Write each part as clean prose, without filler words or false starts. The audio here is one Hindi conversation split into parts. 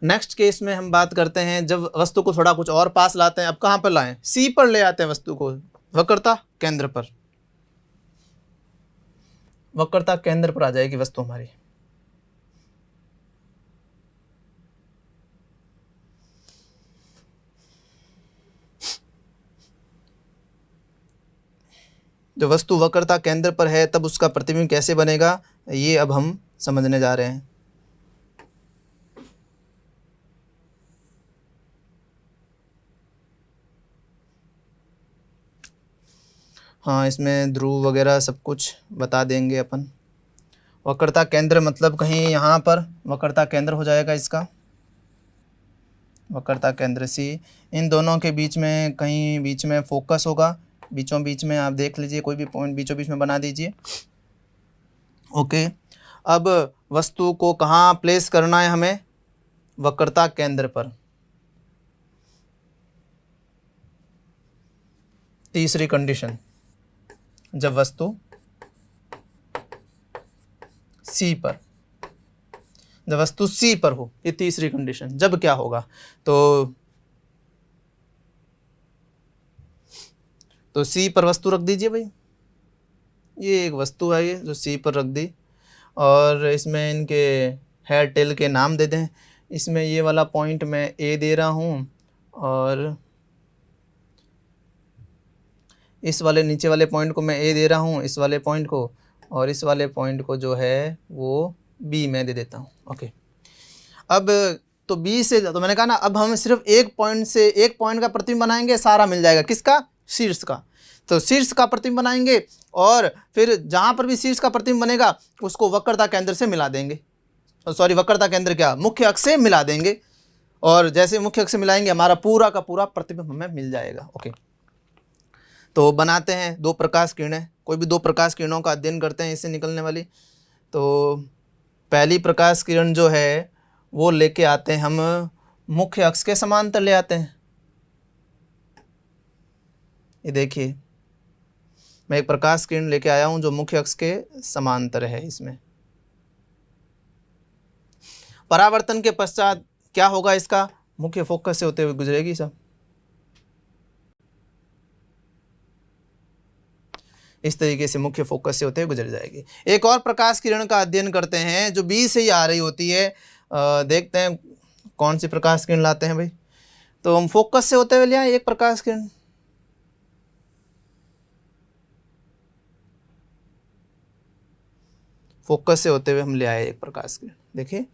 नेक्स्ट केस में हम बात करते हैं जब वस्तु को थोड़ा कुछ और पास लाते हैं। अब कहाँ पर लाएं? सी पर ले आते हैं वस्तु को, वक्रता केंद्र पर। वक्रता केंद्र पर आ जाएगी वस्तु हमारी। जब वस्तु वक्रता केंद्र पर है तब उसका प्रतिबिंब कैसे बनेगा, ये अब हम समझने जा रहे हैं। हाँ, इसमें ध्रुव वगैरह सब कुछ बता देंगे अपन। वक्रता केंद्र मतलब कहीं यहाँ पर वक्रता केंद्र हो जाएगा इसका, वक्रता केंद्र सी। इन दोनों के बीच में कहीं बीच में फोकस होगा, बीचों बीच में आप देख लीजिए, कोई भी पॉइंट बीचों बीच में बना दीजिए। ओके, अब वस्तु को कहाँ प्लेस करना है हमें? वक्रता केंद्र पर। तीसरी कंडीशन, जब वस्तु सी पर, जब वस्तु सी पर हो, ये तीसरी कंडीशन। जब क्या होगा तो सी पर वस्तु रख दीजिए भाई। ये एक वस्तु है ये जो सी पर रख दी, और इसमें इनके हेड टेल के नाम दे दें। इसमें ये वाला पॉइंट मैं ए दे रहा हूँ, और इस वाले नीचे वाले पॉइंट को मैं ए दे रहा हूँ, इस वाले पॉइंट को, और इस वाले पॉइंट को जो है वो बी में दे देता हूँ। ओके, अब तो बी से, तो मैंने कहा ना, अब हम सिर्फ एक पॉइंट से एक पॉइंट का प्रतिबिंब बनाएंगे, सारा मिल जाएगा। किसका? शीर्ष का। तो शीर्ष का प्रतिबिंब बनाएंगे, और फिर जहाँ पर भी शीर्ष का प्रतिबिंब बनेगा उसको वक्रता केंद्र से मिला देंगे। सॉरी, वक्रता केंद्र क्या, मुख्य अक्ष से मिला देंगे, और जैसे मुख्य अक्ष से मिलाएंगे हमारा पूरा का पूरा प्रतिबिंब हमें मिल जाएगा। ओके, तो बनाते हैं दो प्रकाश किरणें। कोई भी दो प्रकाश किरणों का अध्ययन करते हैं इससे निकलने वाली। तो पहली प्रकाश किरण जो है वो लेके आते हैं हम मुख्य अक्ष के समांतर ले आते हैं। ये देखिए, मैं एक प्रकाश किरण लेके आया हूं जो मुख्य अक्ष के समांतर है। इसमें परावर्तन के पश्चात क्या होगा? इसका मुख्य फोकस से होते हुए गुजरेगी सब। इस तरीके से मुख्य फोकस से होते हुए गुजर जाएगी। एक और प्रकाश किरण का अध्ययन करते हैं जो बी से ही आ रही होती है। देखते हैं कौन सी प्रकाश किरण लाते हैं भाई। तो हम फोकस से होते हुए ले आए एक प्रकाश किरण। फोकस से होते हुए हम ले आए एक प्रकाश किरण। देखिए,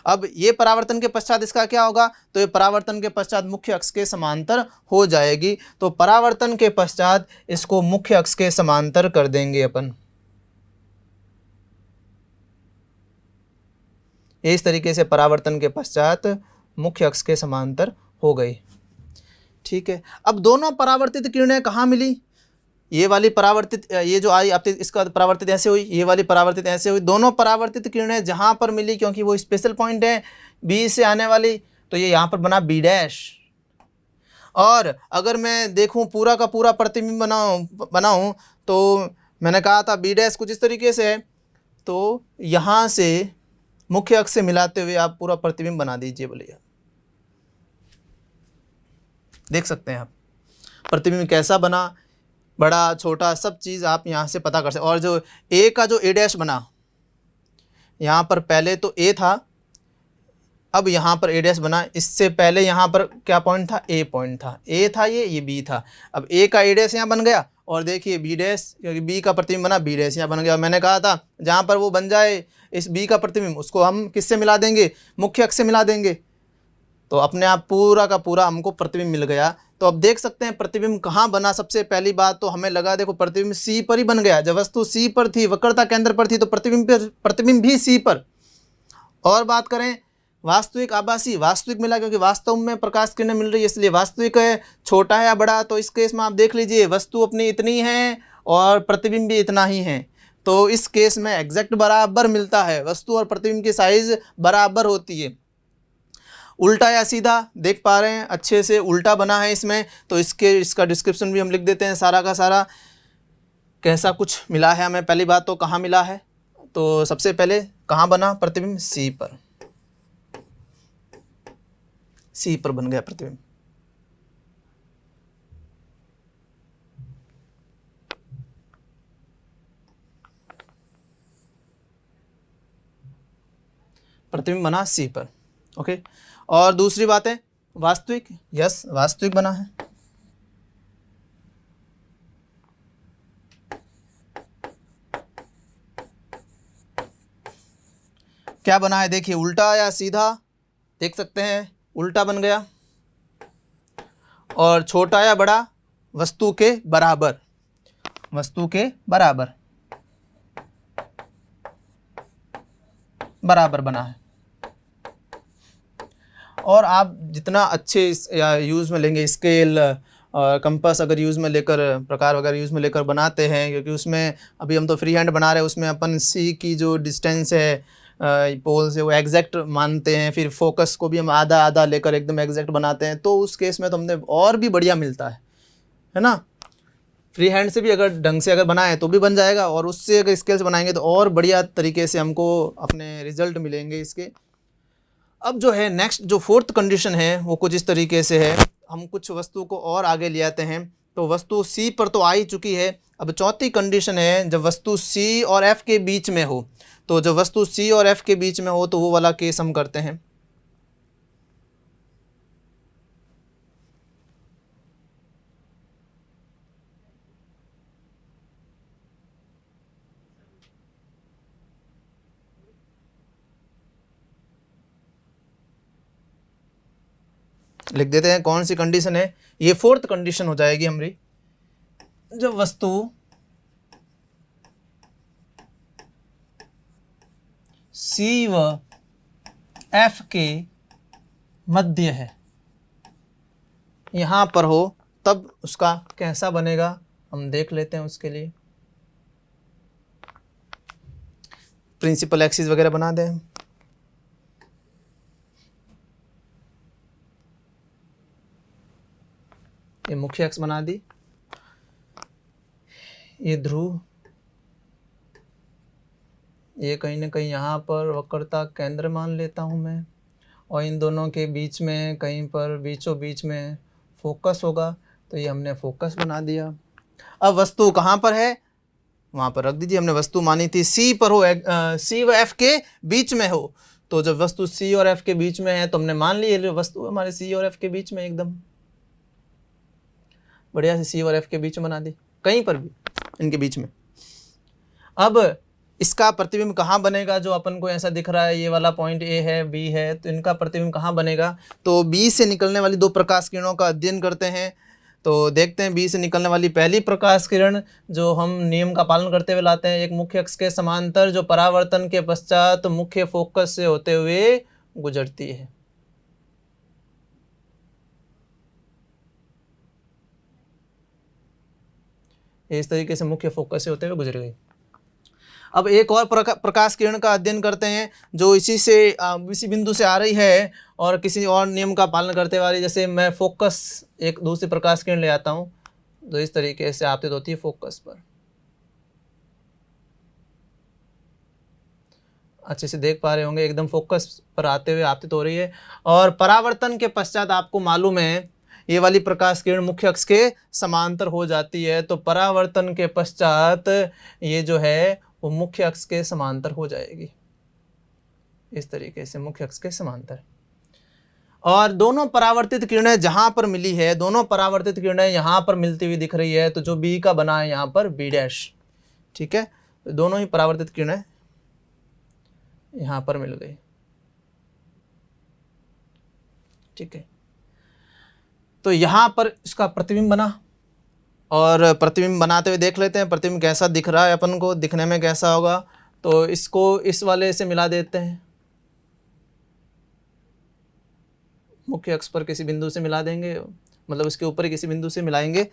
अब ये परावर्तन के पश्चात इसका क्या होगा? तो ये परावर्तन के पश्चात मुख्य अक्ष के समांतर हो जाएगी। तो परावर्तन के पश्चात इसको मुख्य अक्ष के समांतर कर देंगे अपन। इस तरीके से परावर्तन के पश्चात मुख्य अक्ष के समांतर हो गई। ठीक है, अब दोनों परावर्तित किरणें कहाँ मिली? ये वाली परावर्तित, ये जो आई आपकी, इसका परावर्तित ऐसे हुई, ये वाली परावर्तित ऐसे हुई। दोनों परावर्तित किरणें जहाँ पर मिली, क्योंकि वो स्पेशल पॉइंट है बी से आने वाली, तो ये यहाँ पर बना बी डैश। और अगर मैं देखूँ पूरा का पूरा प्रतिबिंब बनाऊँ तो मैंने कहा था बी डैश कुछ इस तरीके से है। तो यहाँ से मुख्य अक्ष से मिलाते हुए आप पूरा प्रतिबिंब बना दीजिए। बोलिए, देख सकते हैं आप प्रतिबिंब कैसा बना, बड़ा छोटा सब चीज़ आप यहाँ से पता कर सकते। और जो ए का जो ए डैश बना, यहाँ पर पहले तो ए था, अब यहाँ पर ए डैश बना। इससे पहले यहाँ पर क्या पॉइंट था? ए पॉइंट था। ए था ये बी था। अब ए का ए डैश यहाँ बन गया, और देखिए बी डैश, क्योंकि बी का प्रतिबिंब बना, बी डैश यहाँ बन गया। मैंने कहा था जहाँ पर वो बन जाए इस बी का प्रतिबिंब, उसको हम किससे मिला देंगे? मुख्य अक्ष से मिला देंगे। तो अपने आप पूरा का पूरा हमको प्रतिबिंब मिल गया। तो अब देख सकते हैं प्रतिबिंब कहाँ बना। सबसे पहली बात तो हमें लगा, देखो प्रतिबिंब सी पर ही बन गया। जब वस्तु सी पर थी, वक्रता केंद्र पर थी, तो प्रतिबिंब भी सी पर। और बात करें वास्तविक आभासी, वास्तविक मिला, क्योंकि वास्तव में प्रकाश किरणें मिल रही है, इसलिए वास्तविक है, छोटा है या बड़ा। तो इस केस में आप देख लीजिए, वस्तु अपनी इतनी है और प्रतिबिंब भी इतना ही है। तो इस केस में एग्जैक्ट बराबर मिलता है, वस्तु और प्रतिबिंब की साइज बराबर होती है। उल्टा या सीधा देख पा रहे हैं अच्छे से, उल्टा बना है इसमें। तो इसका डिस्क्रिप्शन भी हम लिख देते हैं सारा का सारा, कैसा कुछ मिला है हमें। पहली बात तो कहाँ मिला है, तो सबसे पहले कहाँ बना प्रतिबिंब? सी पर। सी पर बन गया प्रतिबिंब। प्रतिबिंब बना सी पर। ओके, और दूसरी बात है वास्तविक। यस, वास्तविक बना है। क्या बना है देखिए, उल्टा या सीधा, देख सकते हैं उल्टा बन गया, और छोटा या बड़ा, वस्तु के बराबर, वस्तु के बराबर, बराबर बना है। और आप जितना अच्छे या यूज़ में लेंगे, स्केल और कंपास अगर यूज़ में लेकर, प्रकार वगैरह यूज़ में लेकर बनाते हैं, क्योंकि उसमें अभी हम तो फ्री हैंड बना रहे हैं, उसमें अपन सी की जो डिस्टेंस है पोल से वो एग्जैक्ट मानते हैं, फिर फोकस को भी हम आधा आधा लेकर एकदम एग्जैक्ट बनाते हैं, तो उस केस में तो हमने और भी बढ़िया मिलता है ना। फ्री हैंड से भी अगर ढंग से अगर बनाए तो भी बन जाएगा, और उससे अगर स्केल से बनाएंगे तो और बढ़िया तरीके से हमको अपने रिजल्ट मिलेंगे इसके। अब जो है नेक्स्ट जो फोर्थ कंडीशन है वो कुछ इस तरीके से है। हम कुछ वस्तु को और आगे ले आते हैं, तो वस्तु सी पर तो आ ही चुकी है। अब चौथी कंडीशन है जब वस्तु सी और एफ के बीच में हो, तो जब वस्तु सी और एफ के बीच में हो तो वो वाला केस हम करते हैं। लिख देते हैं कौन सी कंडीशन है, ये फोर्थ कंडीशन हो जाएगी हमारी। जब वस्तु सी व एफ के मध्य है, यहां पर हो, तब उसका कैसा बनेगा हम देख लेते हैं। उसके लिए प्रिंसिपल एक्सिस वगैरह बना दें। ये मुख्य अक्ष बना दी, ये ध्रुव, ये कहीं ना कहीं यहाँ पर वक्रता केंद्र मान लेता हूँ मैं, और इन दोनों के बीच में कहीं पर बीचों बीच में फोकस होगा, तो ये हमने फोकस बना दिया। अब वस्तु कहाँ पर है, वहाँ पर रख दीजिए। हमने वस्तु मानी थी सी पर हो, सी व एफ के बीच में हो, तो जब वस्तु सी और एफ के बीच में है तो हमने मान ली वस्तु हमारे सी और एफ के बीच में, एकदम बढ़िया से सी और एफ के बीच में बना दी, कहीं पर भी इनके बीच में। अब इसका प्रतिबिंब कहाँ बनेगा, जो अपन को ऐसा दिख रहा है ये वाला पॉइंट ए है, बी है, तो इनका प्रतिबिंब कहाँ बनेगा। तो बी से निकलने वाली दो प्रकाश किरणों का अध्ययन करते हैं। तो देखते हैं बी से निकलने वाली पहली प्रकाश किरण जो हम नियम का पालन करते हुए लाते हैं, एक मुख्य अक्ष के समांतर जो परावर्तन के पश्चात मुख्य फोकस से होते हुए गुजरती है। इस तरीके से मुख्य फोकस से होते हुए गुजर गई। अब एक और प्रकाश किरण का अध्ययन करते हैं जो इसी बिंदु से आ रही है और किसी और नियम का पालन करते हुए आ रही। जैसे मैं फोकस एक दूसरी प्रकाश किरण ले आता हूँ, तो इस तरीके से आपतित होती है फोकस पर। अच्छे से देख पा रहे होंगे, एकदम फोकस पर आते हुए आपतित हो रही है। और परावर्तन के पश्चात आपको मालूम है ये वाली प्रकाश किरण मुख्य अक्ष के समांतर हो जाती है, तो परावर्तन के पश्चात ये जो है वो मुख्य अक्ष के समांतर हो जाएगी, इस तरीके से मुख्य अक्ष के समांतर। और दोनों परावर्तित किरणें जहां पर मिली है, दोनों परावर्तित किरणें यहां पर मिलती हुई दिख रही है, तो जो बी का बना है यहां पर बी डैश, ठीक है। दोनों ही परावर्तित किरणें यहां पर मिल गई, ठीक है। तो यहां पर इसका प्रतिबिंब बना, और प्रतिबिंब बनाते हुए देख लेते हैं प्रतिबिंब कैसा दिख रहा है अपन को, दिखने में कैसा होगा। तो इसको इस वाले से मिला देते हैं, मुख्य अक्ष पर किसी बिंदु से मिला देंगे, मतलब इसके ऊपर किसी बिंदु से मिलाएंगे,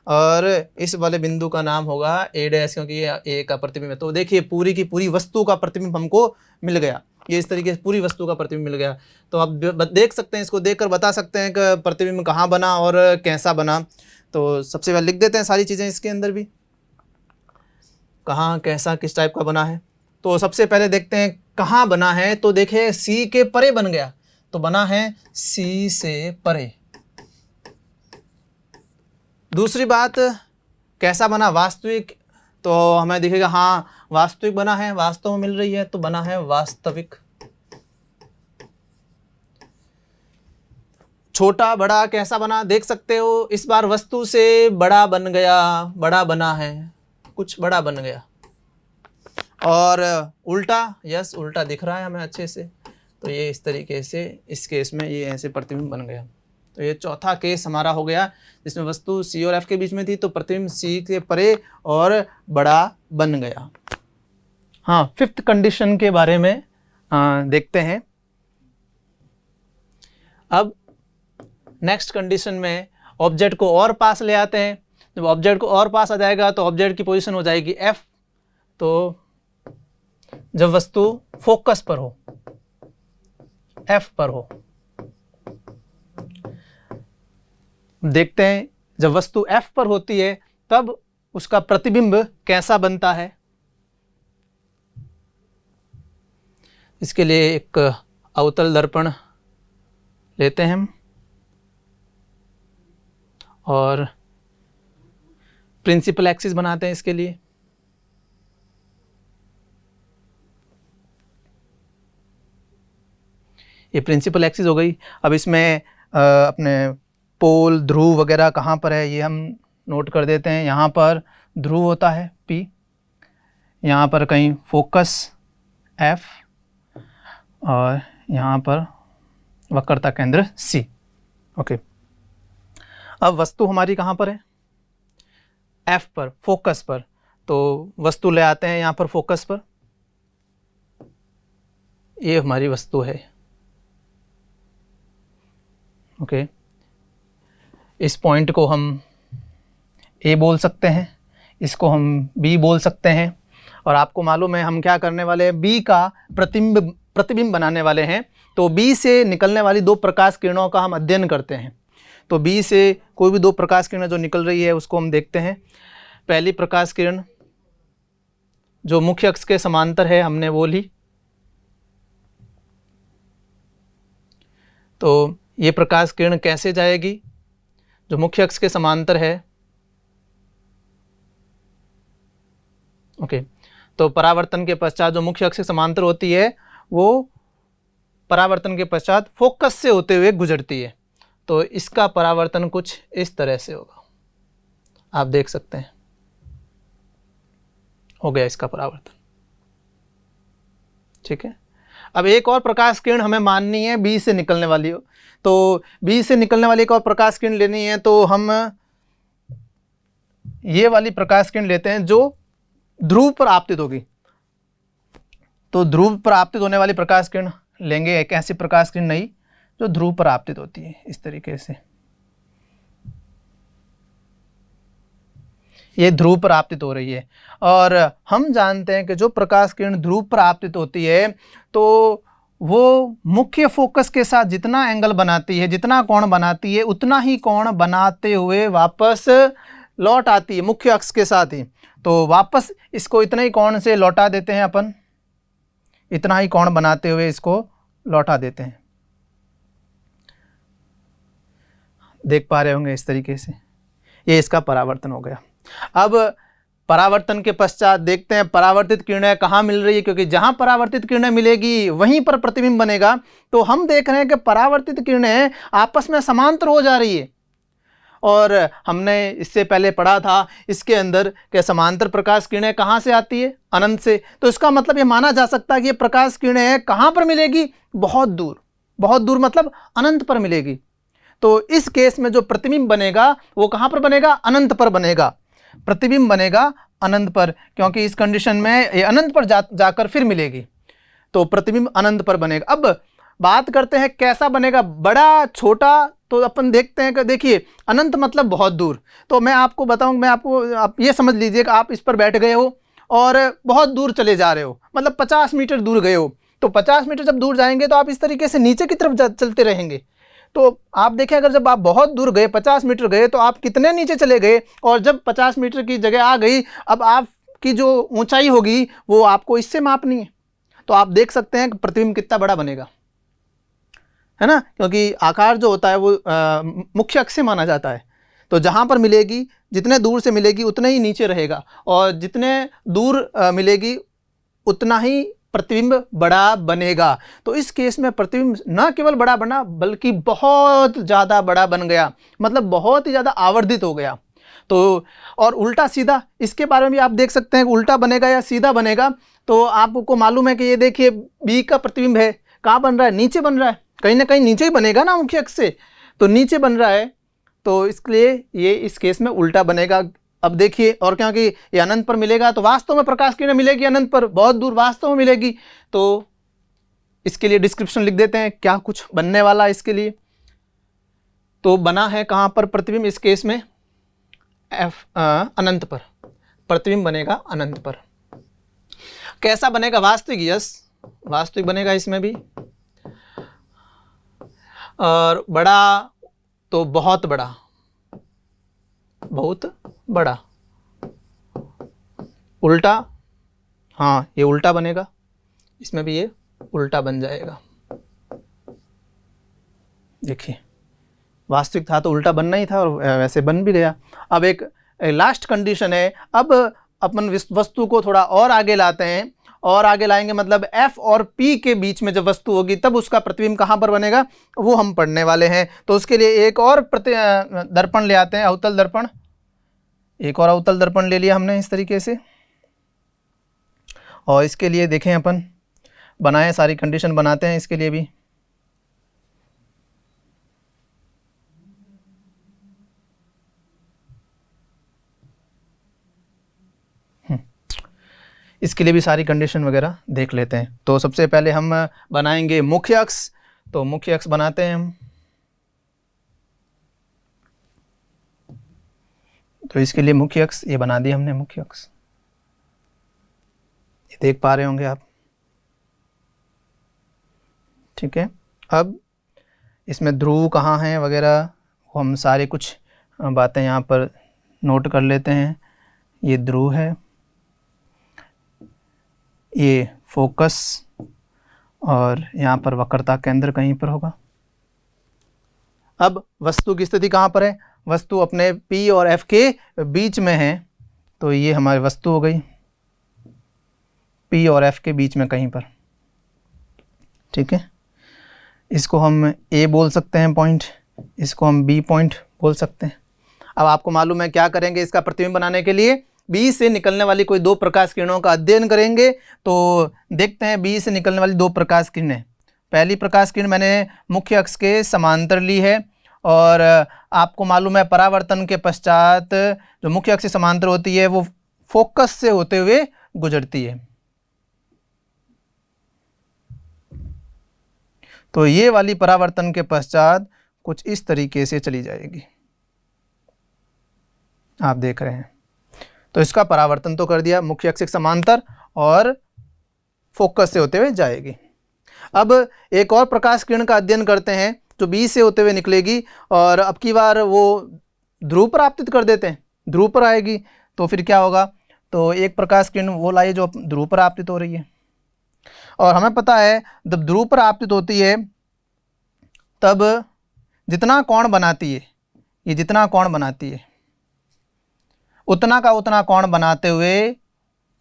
और इस वाले बिंदु का नाम होगा ए डैश, क्योंकि ये ए का प्रतिबिंब है। तो देखिए पूरी की पूरी वस्तु का प्रतिबिंब हमको मिल गया, ये इस तरीके से पूरी वस्तु का प्रतिबिंब मिल गया। तो आप देख सकते हैं, इसको देखकर बता सकते हैं कि प्रतिबिंब कहाँ बना और कैसा बना। तो सबसे पहले लिख देते हैं सारी चीज़ें इसके अंदर भी, कहाँ कैसा किस टाइप का बना है। तो सबसे पहले देखते हैं कहाँ बना है, तो देखिए सी के परे बन गया, तो बना है सी से परे। दूसरी बात, कैसा बना, वास्तविक, तो हमें दिखेगा हाँ वास्तविक बना है, वास्तव में मिल रही है, तो बना है वास्तविक। छोटा बड़ा कैसा बना, देख सकते हो, इस बार वस्तु से बड़ा बन गया, बड़ा बना है, कुछ बड़ा बन गया। और उल्टा, यस उल्टा दिख रहा है हमें अच्छे से, तो ये इस तरीके से, इस केस में ये ऐसे प्रतिबिंब बन गया। तो ये चौथा केस हमारा हो गया जिसमें वस्तु सी और एफ के बीच में थी, तो प्रतिबिंब सी के परे और बड़ा बन गया। हाँ, फिफ्थ कंडीशन के बारे में देखते हैं। अब नेक्स्ट कंडीशन में ऑब्जेक्ट को और पास ले आते हैं। जब ऑब्जेक्ट को और पास आ जाएगा तो ऑब्जेक्ट की पोजीशन हो जाएगी एफ। तो जब वस्तु फोकस पर हो, एफ पर हो, देखते हैं जब वस्तु एफ पर होती है तब उसका प्रतिबिंब कैसा बनता है। इसके लिए एक अवतल दर्पण लेते हैं हम और प्रिंसिपल एक्सिस बनाते हैं इसके लिए। ये प्रिंसिपल एक्सिस हो गई। अब इसमें अपने पोल, ध्रुव वगैरह कहाँ पर है ये हम नोट कर देते हैं। यहाँ पर ध्रुव होता है P, यहाँ पर कहीं फोकस F और यहाँ पर वक्रता केंद्र C। ओके, अब वस्तु हमारी कहाँ पर है, F पर, फोकस पर। तो वस्तु ले आते हैं यहाँ पर फोकस पर, ये हमारी वस्तु है। ओके, इस पॉइंट को हम A बोल सकते हैं, इसको हम B बोल सकते हैं। और आपको मालूम है हम क्या करने वाले हैं, B का प्रतिबिंब बनाने वाले हैं। तो B से निकलने वाली दो प्रकाश किरणों का हम अध्ययन करते हैं। तो B से कोई भी दो प्रकाश किरण जो निकल रही है उसको हम देखते हैं। पहली प्रकाश किरण जो मुख्य अक्ष के समांतर है हमने वो ली। तो ये प्रकाश किरण कैसे जाएगी, जो मुख्य अक्ष के समांतर है। ओके, तो परावर्तन के पश्चात जो मुख्य अक्ष के समांतर होती है वो परावर्तन के पश्चात फोकस से होते हुए गुजरती है। तो इसका परावर्तन कुछ इस तरह से होगा, आप देख सकते हैं, हो गया इसका परावर्तन। ठीक है, अब एक और प्रकाश किरण हमें माननी है B से निकलने वाली हो। तो B से निकलने वाली एक और प्रकाश किरण लेनी है, तो हम ये वाली प्रकाश किरण लेते हैं जो ध्रुव पर आपतित होगी। तो ध्रुव पर आपतित होने वाली प्रकाश किरण लेंगे, एक ऐसी प्रकाश किरण नहीं जो ध्रुव पर आपतित होती है। इस तरीके से ये ध्रुव पर आपतित हो रही है। और हम जानते हैं कि जो प्रकाश किरण ध्रुव पर आपतित होती है तो वो मुख्य फोकस के साथ जितना एंगल बनाती है, जितना कोण बनाती है, उतना ही कोण बनाते हुए वापस लौट आती है मुख्य अक्ष के साथ ही। तो वापस इसको इतने ही कोण से लौटा देते हैं अपन, इतना ही कोण बनाते हुए इसको लौटा देते हैं। देख पा रहे होंगे इस तरीके से, ये इसका परावर्तन हो गया। अब परावर्तन के पश्चात देखते हैं परावर्तित किरणें कहाँ मिल रही है, क्योंकि जहाँ परावर्तित किरणें मिलेगी वहीं पर प्रतिबिंब बनेगा। तो हम देख रहे हैं कि परावर्तित किरणें आपस में समांतर हो जा रही है। और हमने इससे पहले पढ़ा था इसके अंदर कि समांतर प्रकाश किरणें कहाँ से आती है, अनंत से। तो इसका मतलब ये माना जा सकता है कि ये प्रकाश किरणें कहाँ पर मिलेगी, बहुत दूर, बहुत दूर मतलब अनंत पर मिलेगी। तो इस केस में जो प्रतिबिंब बनेगा वो कहाँ पर बनेगा, अनंत पर बनेगा। प्रतिबिंब बनेगा अनंत पर, क्योंकि इस कंडीशन में ये अनंत पर जाकर फिर मिलेगी। तो प्रतिबिंब अनंत पर बनेगा। अब बात करते हैं कैसा बनेगा, बड़ा छोटा। तो अपन देखते हैं कि देखिए अनंत मतलब बहुत दूर। तो मैं आपको बताऊं, आप ये समझ लीजिए कि आप इस पर बैठ गए हो और बहुत दूर चले जा रहे हो, मतलब 50 मीटर दूर गए हो। तो 50 मीटर जब दूर जाएंगे तो आप इस तरीके से नीचे की तरफ चलते रहेंगे। तो आप देखें अगर जब आप बहुत दूर गए, 50 मीटर गए, तो आप कितने नीचे चले गए। और जब 50 मीटर की जगह आ गई, अब आपकी जो ऊंचाई होगी वो आपको इससे मापनी है। तो आप देख सकते हैं कि प्रतिबिंब कितना बड़ा बनेगा, है ना, क्योंकि आकार जो होता है वो मुख्य अक्ष से माना जाता है। तो जहाँ पर मिलेगी, जितने दूर से मिलेगी उतने ही नीचे रहेगा, और जितने दूर मिलेगी उतना ही प्रतिबिंब बड़ा बनेगा। तो इस केस में प्रतिबिंब न केवल बड़ा बना बल्कि बहुत ज़्यादा बड़ा बन गया, मतलब बहुत ही ज़्यादा आवर्धित हो गया। तो और उल्टा सीधा, इसके बारे में भी आप देख सकते हैं कि उल्टा बनेगा या सीधा बनेगा। तो आपको मालूम है कि ये देखिए बी का प्रतिबिंब है, कहाँ बन रहा है, नीचे बन रहा है, कहीं ना कहीं नीचे ही बनेगा ना मुख्य अक्ष से, तो नीचे बन रहा है, तो इसलिए ये इस केस में उल्टा बनेगा। अब देखिए, और क्योंकि ये अनंत पर मिलेगा तो वास्तव में प्रकाश किरण मिलेगी अनंत पर, बहुत दूर वास्तव में मिलेगी। तो इसके लिए डिस्क्रिप्शन लिख देते हैं क्या कुछ बनने वाला है इसके लिए। तो बना है कहाँ पर प्रतिबिंब, इस केस में अनंत पर प्रतिबिंब बनेगा, अनंत पर। कैसा बनेगा, वास्तविक, यस वास्तविक बनेगा इसमें भी। और बड़ा तो बहुत बड़ा, बहुत बड़ा। उल्टा, हाँ ये उल्टा बनेगा, इसमें भी ये उल्टा बन जाएगा। देखिए वास्तविक था तो उल्टा बनना ही था, और वैसे बन भी गया। अब एक लास्ट कंडीशन है। अब अपन वस्तु को थोड़ा और आगे लाते हैं, और आगे लाएंगे मतलब F और P के बीच में जब वस्तु होगी तब उसका प्रतिबिंब कहाँ पर बनेगा, वो हम पढ़ने वाले हैं। तो उसके लिए एक और दर्पण ले आते हैं, अवतल दर्पण। एक और अवतल दर्पण ले लिया हमने इस तरीके से, और इसके लिए देखें अपन बनाए, सारी कंडीशन बनाते हैं इसके लिए भी। इसके लिए भी सारी कंडीशन वगैरह देख लेते हैं। तो सबसे पहले हम बनाएंगे मुख्य अक्ष। तो मुख्य अक्ष बनाते हैं हम। तो इसके लिए मुख्य अक्ष ये बना दिया हमने, मुख्य अक्ष ये देख पा रहे होंगे आप, ठीक है। अब इसमें ध्रुव कहाँ हैं वगैरह हम सारे कुछ बातें यहाँ पर नोट कर लेते हैं। ये ध्रुव है, ये फोकस, और यहाँ पर वक्रता केंद्र कहीं पर होगा। अब वस्तु की स्थिति कहाँ पर है, वस्तु अपने P और F के बीच में है। तो ये हमारी वस्तु हो गई P और F के बीच में कहीं पर, ठीक है। इसको हम A बोल सकते हैं पॉइंट, इसको हम B पॉइंट बोल सकते हैं। अब आपको मालूम है क्या करेंगे, इसका प्रतिबिंब बनाने के लिए B से निकलने वाली कोई दो प्रकाश किरणों का अध्ययन करेंगे। तो देखते हैं B से निकलने वाली दो प्रकाश किरणें। पहली प्रकाश किरण मैंने मुख्य अक्ष के समांतर ली है, और आपको मालूम है परावर्तन के पश्चात जो मुख्य अक्ष से समांतर होती है वो फोकस से होते हुए गुजरती है। तो ये वाली परावर्तन के पश्चात कुछ इस तरीके से चली जाएगी, आप देख रहे हैं। तो इसका परावर्तन तो कर दिया, मुख्य अक्ष के समांतर और फोकस से होते हुए जाएगी। अब एक और प्रकाश किरण का अध्ययन करते हैं जो B से होते हुए निकलेगी, और अब की बार वो ध्रुव पर आपतित कर देते हैं, ध्रुव पर आएगी। तो फिर क्या होगा, तो एक प्रकाश किरण वो लाइए जो ध्रुव पर आपतित हो रही है, और हमें पता है जब ध्रुव पर आपतित होती है तब जितना कोण बनाती है, ये जितना कोण बनाती है उतना का उतना कोण बनाते हुए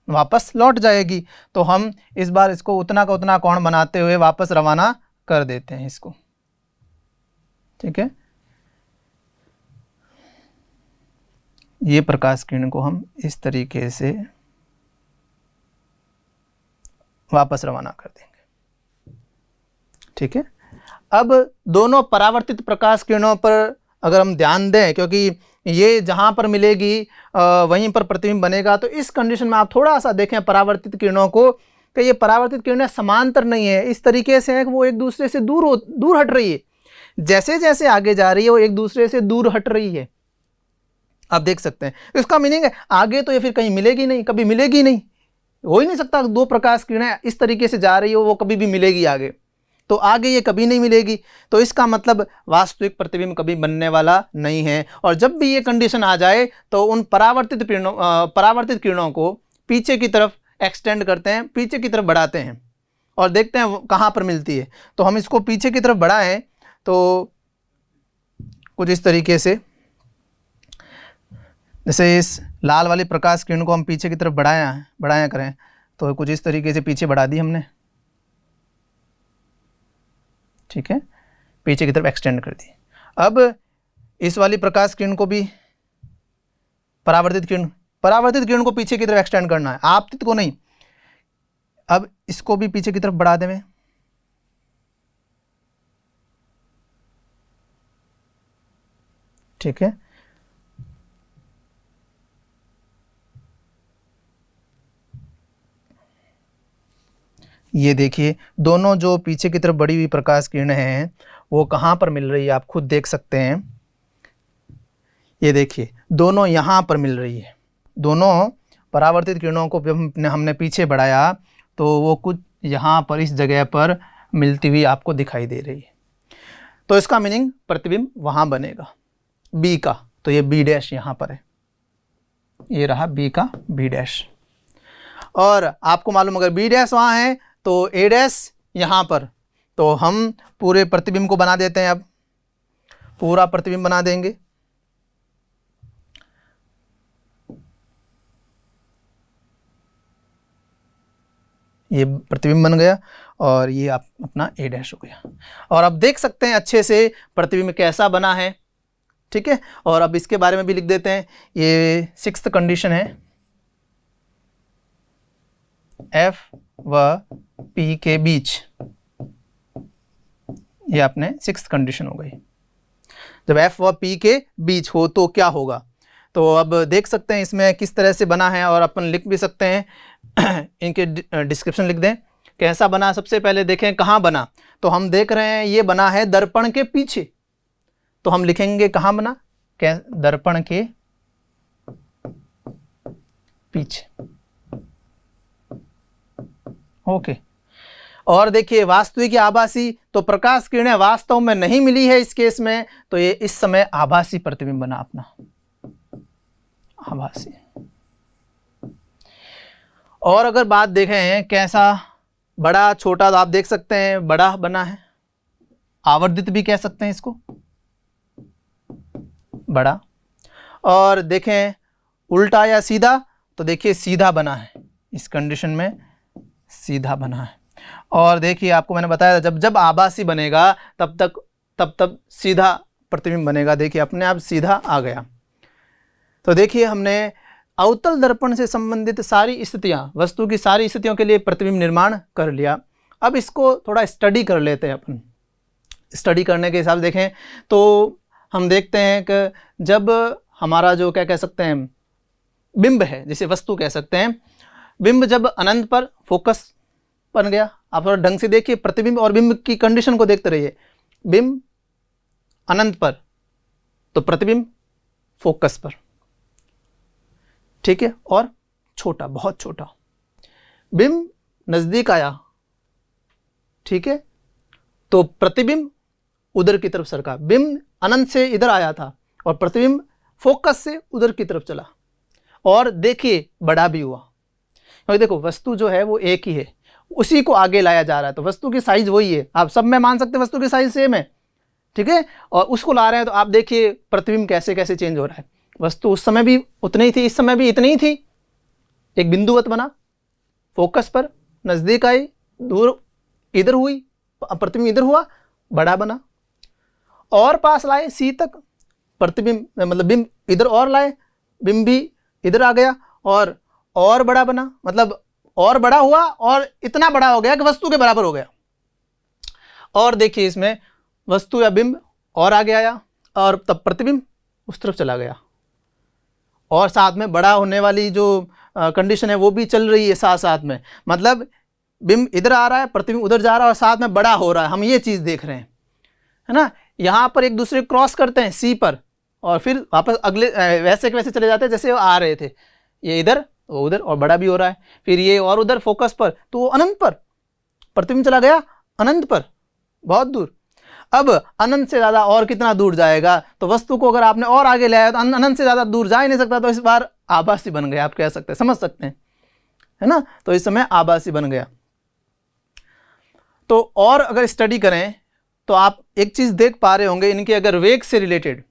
वापस लौट जाएगी। तो हम इस बार इसको उतना का उतना कोण बनाते हुए वापस रवाना कर देते हैं इसको, ठीक है। ये प्रकाश किरण को हम इस तरीके से वापस रवाना कर देंगे, ठीक है। अब दोनों परावर्तित प्रकाश किरणों पर अगर हम ध्यान दें, क्योंकि ये जहाँ पर मिलेगी वहीं पर प्रतिबिंब बनेगा, तो इस कंडीशन में आप थोड़ा सा देखें परावर्तित किरणों को कि ये परावर्तित किरणें समांतर नहीं है, इस तरीके से है कि वो एक दूसरे से दूर हट रही है। जैसे जैसे आगे जा रही है वो एक दूसरे से दूर हट रही है, आप देख सकते हैं। इसका मीनिंग है आगे तो ये फिर कहीं मिलेगी नहीं, कभी मिलेगी नहीं, हो ही नहीं सकता दो प्रकाश किरणें इस तरीके से जा रही हो वो कभी भी मिलेगी आगे, तो आगे ये कभी नहीं मिलेगी। तो इसका मतलब वास्तविक प्रतिबिंब कभी बनने वाला नहीं है। और जब भी ये कंडीशन आ जाए तो उन परावर्तित किरणों को पीछे की तरफ एक्सटेंड करते हैं, पीछे की तरफ बढ़ाते हैं, और देखते हैं कहाँ पर मिलती है। तो हम इसको पीछे की तरफ बढ़ाएं तो कुछ इस तरीके से, जैसे इस लाल वाली प्रकाश किरण को हम पीछे की तरफ बढ़ाया करें, तो कुछ इस तरीके से पीछे बढ़ा दी हमने, ठीक है, पीछे की तरफ एक्सटेंड कर दी। अब इस वाली प्रकाश किरण को भी परावर्तित किरण को पीछे की तरफ एक्सटेंड करना है, आपतित को नहीं। अब इसको भी पीछे की तरफ बढ़ा दें, ठीक है। ये देखिए दोनों जो पीछे की तरफ बढ़ी हुई प्रकाश किरणें हैं वो कहाँ पर मिल रही है, आप खुद देख सकते हैं। ये देखिए दोनों यहाँ पर मिल रही है। दोनों परावर्तित किरणों को हमने पीछे बढ़ाया तो वो कुछ यहाँ पर इस जगह पर मिलती हुई आपको दिखाई दे रही है। तो इसका मीनिंग प्रतिबिंब वहाँ बनेगा बी का, तो ये बी डैश यहाँ पर है, ये रहा बी का बी डैश। और आपको मालूम अगर बी डैश वहाँ है तो ए डैश यहाँ पर, तो हम पूरे प्रतिबिंब को बना देते हैं। अब पूरा प्रतिबिंब बना देंगे। ये प्रतिबिंब बन गया और ये आप अपना ए डैश हो गया। और अब देख सकते हैं अच्छे से प्रतिबिंब कैसा बना है, ठीक है। और अब इसके बारे में भी लिख देते हैं। ये 6th कंडीशन है, एफ व पी के बीच, ये आपने 6th कंडीशन हो गई। जब एफ व पी के बीच हो तो क्या होगा, तो अब देख सकते हैं इसमें किस तरह से बना है और अपन लिख भी सकते हैं। इनके डिस्क्रिप्शन लिख दें कैसा बना। सबसे पहले देखें कहाँ बना, तो हम देख रहे हैं ये बना है दर्पण के पीछे, तो हम लिखेंगे कहाँ बना, दर्पण के पीछे, ओके। और देखिए वास्तविक या आभासी, तो प्रकाश किरणें वास्तव में नहीं मिली है इस केस में, तो ये इस समय आभासी प्रतिबिंब बना अपना, आभासी। और अगर बात देखें कैसा बड़ा छोटा, तो आप देख सकते हैं बड़ा बना है, आवर्धित भी कह सकते हैं इसको, बड़ा। और देखें उल्टा या सीधा, तो देखिए सीधा बना है, इस कंडीशन में सीधा बना है। और देखिए आपको मैंने बताया जब जब आभासी बनेगा तब सीधा प्रतिबिंब बनेगा। देखिए अपने आप सीधा आ गया। तो देखिए हमने अवतल दर्पण से संबंधित सारी स्थितियां, वस्तु की सारी स्थितियों के लिए प्रतिबिंब निर्माण कर लिया। अब इसको थोड़ा स्टडी कर लेते हैं अपन। स्टडी करने के हिसाब से देखें तो हम देखते हैं कि जब हमारा जो क्या कह सकते हैं बिंब है, जिसे वस्तु कह सकते हैं, बिंब जब अनंत पर फोकस बन गया, आप थोड़ा ढंग से देखिए प्रतिबिंब और बिंब की कंडीशन को देखते रहिए। बिंब अनंत पर तो प्रतिबिंब फोकस पर, ठीक है, और छोटा, बहुत छोटा। बिंब नजदीक आया, ठीक है, तो प्रतिबिंब उधर की तरफ सरका। बिंब अनंत से इधर आया था और प्रतिबिंब फोकस से उधर की तरफ चला, और देखिए बड़ा भी हुआ। क्योंकि देखो वस्तु जो है वो एक ही है, उसी को आगे लाया जा रहा है, तो वस्तु की साइज वही है। आप सब में मान सकते हैं वस्तु की साइज सेम है, ठीक है, और उसको ला रहे हैं। तो आप देखिए प्रतिबिंब कैसे कैसे चेंज हो रहा है। वस्तु उस समय भी उतनी ही थी, इस समय भी इतनी ही थी, एक बिंदुवत बना, फोकस पर नजदीक आई, दूर इधर हुई, प्रतिबिंब इधर हुआ, बड़ा बना, और पास लाए सी तक, प्रतिबिंब मतलब बिंब इधर और लाए, बिंब भी इधर आ गया और बड़ा बना, मतलब और बड़ा हुआ और इतना बड़ा हो गया कि वस्तु के बराबर हो गया। और देखिए इसमें वस्तु या बिंब और आगे आया और तब प्रतिबिंब उस तरफ चला गया, और साथ में बड़ा होने वाली जो कंडीशन है वो भी चल रही है साथ साथ में। मतलब बिंब इधर आ रहा है, प्रतिबिंब उधर जा रहा है और साथ में बड़ा हो रहा है। हम ये चीज़ देख रहे हैं, है ना। यहाँ पर एक दूसरे क्रॉस करते हैं सी पर, और फिर वापस अगले वैसे के वैसे चले जाते हैं जैसे वो आ रहे थे। ये इधर वो उधर, और बड़ा भी हो रहा है। फिर ये और उधर फोकस पर, तो वो अनंत पर, प्रतिबिंब चला गया अनंत पर, बहुत दूर। अब अनंत से ज़्यादा और कितना दूर जाएगा, तो वस्तु को अगर आपने और आगे ले आया तो अनंत से ज़्यादा दूर जा ही नहीं सकता, तो इस बार आभासी बन गया, आप कह सकते हैं, समझ सकते हैं, है ना। तो इस समय आभासी बन गया। तो और अगर स्टडी करें तो आप एक चीज़ देख पा रहे होंगे, इनके अगर वेग से रिलेटेड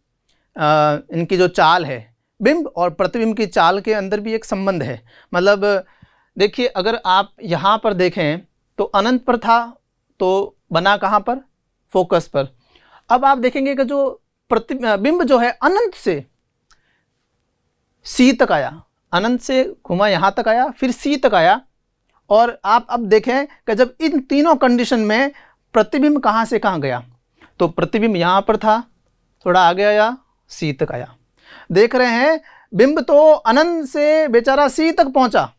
इनकी जो चाल है, बिंब और प्रतिबिंब की चाल के अंदर भी एक संबंध है। मतलब देखिए, अगर आप यहाँ पर देखें तो अनंत पर था तो बना कहाँ पर, फोकस पर। अब आप देखेंगे कि जो प्रतिबिंब जो है अनंत से सी तक आया, अनंत से घुमा यहाँ तक आया, फिर सी तक आया। और आप अब देखें कि जब इन तीनों कंडीशन में प्रतिबिंब कहाँ से कहाँ गया, तो प्रतिबिंब यहाँ पर था, थोड़ा आगे आया, सी तक आया। देख रहे हैं बिंब तो अनंत से बेचारा सी तक पहुंचा,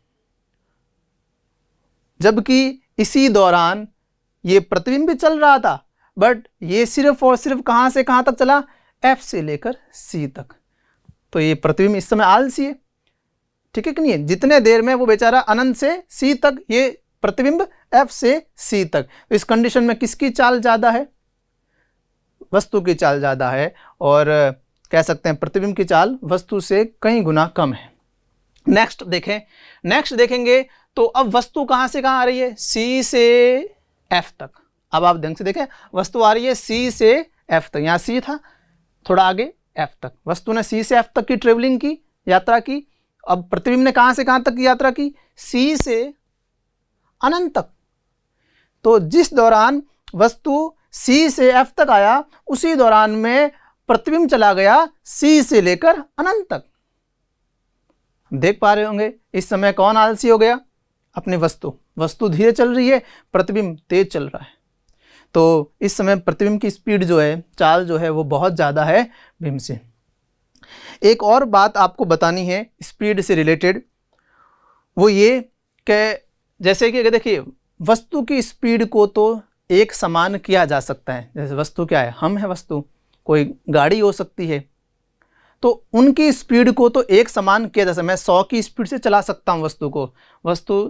जबकि इसी दौरान ये प्रतिबिंब भी चल रहा था, बट ये सिर्फ और सिर्फ कहाँ से कहाँ तक चला, एफ से लेकर सी तक। तो ये प्रतिबिंब इस समय आलसी है, ठीक है कि नहीं है। जितने देर में वो बेचारा अनंत से सी तक, ये प्रतिबिंब एफ से सी तक। तो इस कंडीशन में किसकी चाल ज़्यादा है, वस्तु की चाल ज़्यादा है, और कह सकते हैं प्रतिबिंब की चाल वस्तु से कई गुना कम है। नेक्स्ट देखें, नेक्स्ट देखेंगे तो अब वस्तु कहाँ से कहाँ आ रही है, सी से एफ तक। अब आप ढंग से देखें, वस्तु आ रही है सी से एफ तक, यहाँ सी था, थोड़ा आगे एफ तक। वस्तु ने सी से एफ तक की ट्रेवलिंग की, यात्रा की। अब प्रतिबिंब ने कहाँ से कहाँ तक की यात्रा की, सी से अनंत तक। तो जिस दौरान वस्तु सी से एफ तक आया, उसी दौरान में प्रतिबिंब चला गया सी से लेकर अनंत तक। देख पा रहे होंगे इस समय कौन आलसी हो गया, अपनी वस्तु। वस्तु धीरे चल रही है, प्रतिबिंब तेज चल रहा है। तो इस समय प्रतिबिंब की स्पीड जो है, चाल जो है, वो बहुत ज़्यादा है बिंब से। एक और बात आपको बतानी है स्पीड से रिलेटेड, वो ये कि जैसे कि देखिए, वस्तु की स्पीड को तो एक समान किया जा सकता है। जैसे वस्तु क्या है, हम है वस्तु, कोई गाड़ी हो सकती है, तो उनकी स्पीड को तो एक समान किया जा सकता है। मैं 100 की स्पीड से चला सकता हूँ वस्तु को। वस्तु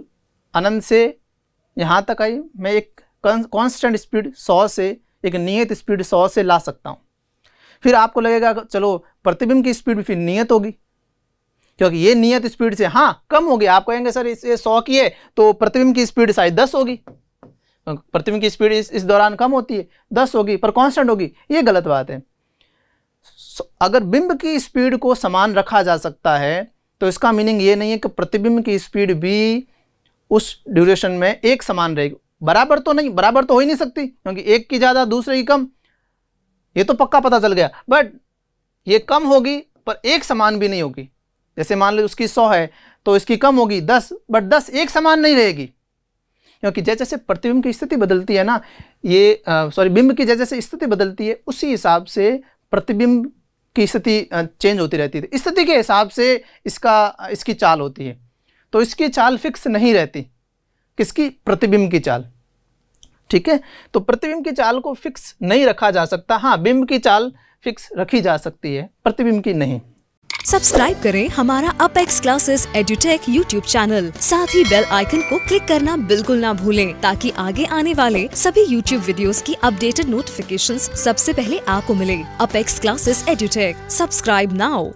अनंत से यहाँ तक आई, मैं एक कांस्टेंट स्पीड 100 से, एक नियत स्पीड 100 से ला सकता हूँ। फिर आपको लगेगा चलो प्रतिबिंब की स्पीड भी फिर नियत होगी, क्योंकि ये नियत स्पीड से हाँ कम होगी। आप कहेंगे सर इसे 100 की है तो प्रतिबिंब की स्पीड शायद 10 होगी, प्रतिबिंब की स्पीड इस दौरान कम होती है, 10 होगी, पर कांस्टेंट होगी। ये गलत बात है। अगर बिंब की स्पीड को समान रखा जा सकता है तो इसका मीनिंग ये नहीं है कि प्रतिबिंब की स्पीड भी उस ड्यूरेशन में एक समान रहेगी। बराबर तो नहीं, बराबर तो हो ही नहीं सकती, क्योंकि एक की ज़्यादा दूसरे की कम, ये तो पक्का पता चल गया। बट ये कम होगी पर एक समान भी नहीं होगी। जैसे मान लो उसकी 100 है तो इसकी कम होगी 10, बट 10 एक समान नहीं रहेगी, क्योंकि जैसे जैसे प्रतिबिंब की स्थिति बदलती है ना, ये बिंब की जैसे जैसे स्थिति बदलती है, उसी हिसाब से प्रतिबिंब की स्थिति चेंज होती रहती है। स्थिति के हिसाब से इसकी चाल होती है। तो इसकी चाल फिक्स नहीं रहती, किसकी, प्रतिबिंब की चाल। ठीक है, तो प्रतिबिंब की चाल को फिक्स नहीं रखा जा सकता। हाँ, बिंब की चाल फिक्स रखी जा सकती है, प्रतिबिंब की नहीं। सब्सक्राइब करें हमारा Apex Classes Edutech YouTube channel. साथ ही बेल आइकन को क्लिक करना बिल्कुल ना भूलें, ताकि आगे आने वाले सभी यूट्यूब वीडियोस की अपडेटेड नोटिफिकेशंस सबसे पहले आपको मिले। Apex Classes Edutech, subscribe now.